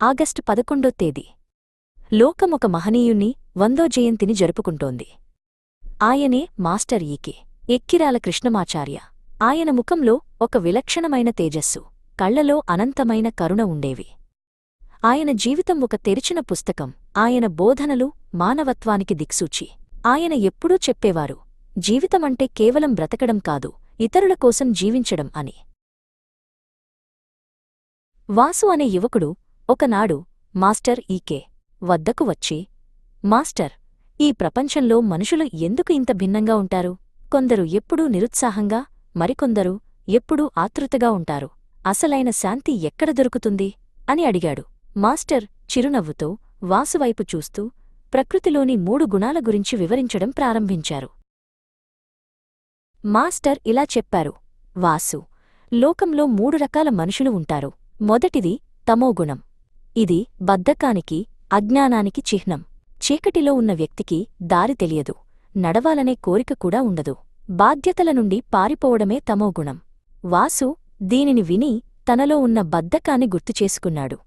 August 11 తేదీ. లోకమొక మహనీయుణ్ణి 100వ జయంతిని జరుపుకుంటోంది. ఆయనే మాస్టర్ ఈకే ఎక్కిరాల కృష్ణమాచార్య. ఆయన ముఖంలో ఒక విలక్షణమైన తేజస్సు, కళ్లలో అనంతమైన కరుణ ఉండేవి. ఆయన జీవితం ఒక తెరిచిన పుస్తకం. ఆయన బోధనలు మానవత్వానికి దిక్సూచి. ఆయన ఎప్పుడూ చెప్పేవారు, జీవితమంటే కేవలం బ్రతకడం కాదు, ఇతరుల కోసం జీవించడం అని. వాసు అనే యువకుడు ఒకనాడు మాస్టర్ ఈకే వద్దకు వచ్చి, మాస్టర్, ఈ ప్రపంచంలో మనుషులు ఎందుకు ఇంత భిన్నంగా ఉంటారు? కొందరు ఎప్పుడూ నిరుత్సాహంగా, మరికొందరు ఎప్పుడూ ఆతృతగా ఉంటారు. అసలైన శాంతి ఎక్కడ దొరుకుతుంది అని అడిగాడు. మాస్టర్ చిరునవ్వుతో వాసువైపు చూస్తూ ప్రకృతిలోని 3 గుణాల గురించి వివరించడం ప్రారంభించారు. మాస్టర్ ఇలా చెప్పారు, వాసు, లోకంలో 3 రకాల మనుషులు ఉంటారు. మొదటిది తమోగుణం. ఇది బద్ధకానికి, అజ్ఞానానికి చిహ్నం. చీకటిలో ఉన్న వ్యక్తికి దారి తెలియదు, నడవాలనే కోరిక కూడా ఉండదు. బాధ్యతల నుండి పారిపోవడమే తమోగుణం. వాసు దీనిని విని తనలో ఉన్న బద్ధకాన్ని గుర్తుచేసుకున్నాడు.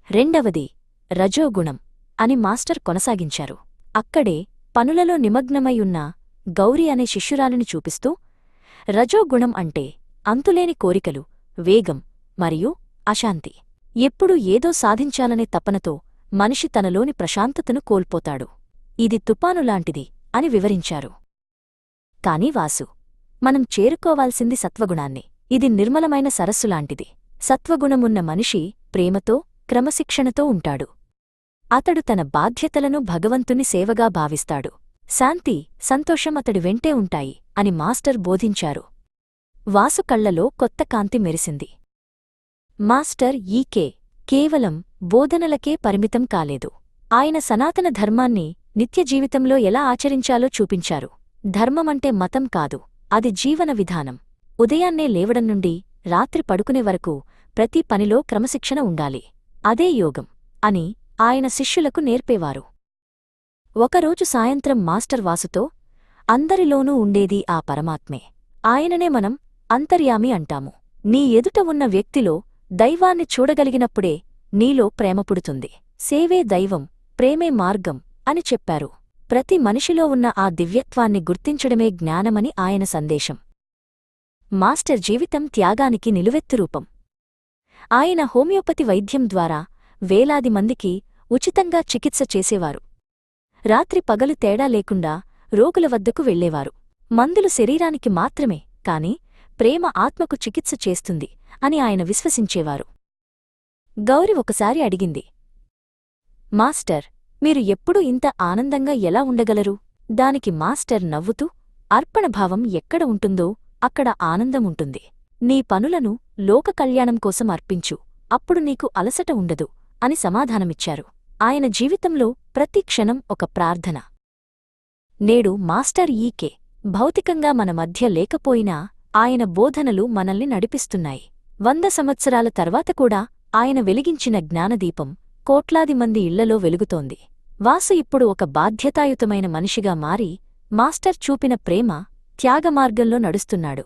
రెండవది రజోగుణం అని మాస్టర్ కొనసాగించారు. అక్కడే పనులలో నిమగ్నమై ఉన్న గౌరీ అనే శిష్యురాలిని చూపిస్తూ, రజోగుణం అంటే అంతులేని కోరికలు, వేగం మరియు అశాంతి. ఎప్పుడూ ఏదో సాధించాలనే తపనతో మనిషి తనలోని ప్రశాంతతను కోల్పోతాడు. ఇది తుపానులాంటిది అని వివరించారు. కాని వాసు, మనం చేరుకోవాల్సింది సత్వగుణాన్ని. ఇది నిర్మలమైన సరస్సులాంటిది. సత్వగుణమున్న మనిషి ప్రేమతో, క్రమశిక్షణతో ఉంటాడు. అతడు తన బాధ్యతలను భగవంతుని సేవగా భావిస్తాడు. శాంతి, సంతోషం అతడి వెంటే ఉంటాయి అని మాస్టర్ బోధించారు. వాసు కళ్లలో కొత్త కాంతి మెరిసింది. మాస్టర్ ఈకే కేవలం బోధనలకే పరిమితం కాలేదు. ఆయన సనాతన ధర్మాన్ని నిత్యజీవితంలో ఎలా ఆచరించాలో చూపించారు. ధర్మమంటే మతం కాదు, అది జీవన విధానం. ఉదయాన్నే లేవడం నుండి రాత్రి పడుకునే వరకు ప్రతి పనిలో క్రమశిక్షణ ఉండాలి. అదే యోగం అని ఆయన శిష్యులకు నేర్పేవారు. ఒకరోజు సాయంత్రం మాస్టర్ వాసుతో, అందరిలోనూ ఉండేది ఆ పరమాత్మే. ఆయననే మనం అంతర్యామి అంటాము. నీ ఎదుట ఉన్న వ్యక్తిలో దైవాన్ని చూడగలిగినప్పుడే నీలో ప్రేమ పుడుతుంది. సేవే దైవం, ప్రేమే మార్గం అని చెప్పారు. ప్రతి మనిషిలో ఉన్న ఆ దివ్యత్వాన్ని గుర్తించడమే జ్ఞానమని ఆయన సందేశం. మాస్టర్ జీవితం త్యాగానికి నిలువెత్తు రూపం. ఆయన హోమియోపతి వైద్యం ద్వారా వేలాది మందికి ఉచితంగా చికిత్స చేసేవారు. రాత్రి పగలు తేడా లేకుండా రోగుల వద్దకు వెళ్లేవారు. మందులు శరీరానికి మాత్రమే, కాని ప్రేమ ఆత్మకు చికిత్స చేస్తుంది అని ఆయన విశ్వసించేవారు. గౌరి ఒకసారి అడిగింది, మాస్టర్, మీరు ఎప్పుడూ ఇంత ఆనందంగా ఎలా ఉండగలరు? దానికి మాస్టర్ నవ్వుతూ, అర్పణభావం ఎక్కడ ఉంటుందో అక్కడ ఆనందముంటుంది. నీ పనులను లోక కళ్యాణం కోసం అర్పించు, అప్పుడు నీకు అలసట ఉండదు అని సమాధానమిచ్చారు. ఆయన జీవితంలో ప్రతి క్షణం ఒక ప్రార్థన. నేడు మాస్టర్ ఈకే భౌతికంగా మన మధ్య లేకపోయినా ఆయన బోధనలు మనల్ని నడిపిస్తున్నాయి. 100 సంవత్సరాల తర్వాత కూడా ఆయన వెలిగించిన జ్ఞానదీపం కోట్లాది మంది ఇళ్లలో వెలుగుతోంది. వాసు ఇప్పుడు ఒక బాధ్యతాయుతమైన మనిషిగా మారి మాస్టర్ చూపిన ప్రేమ, త్యాగమార్గంలో నడుస్తున్నాడు.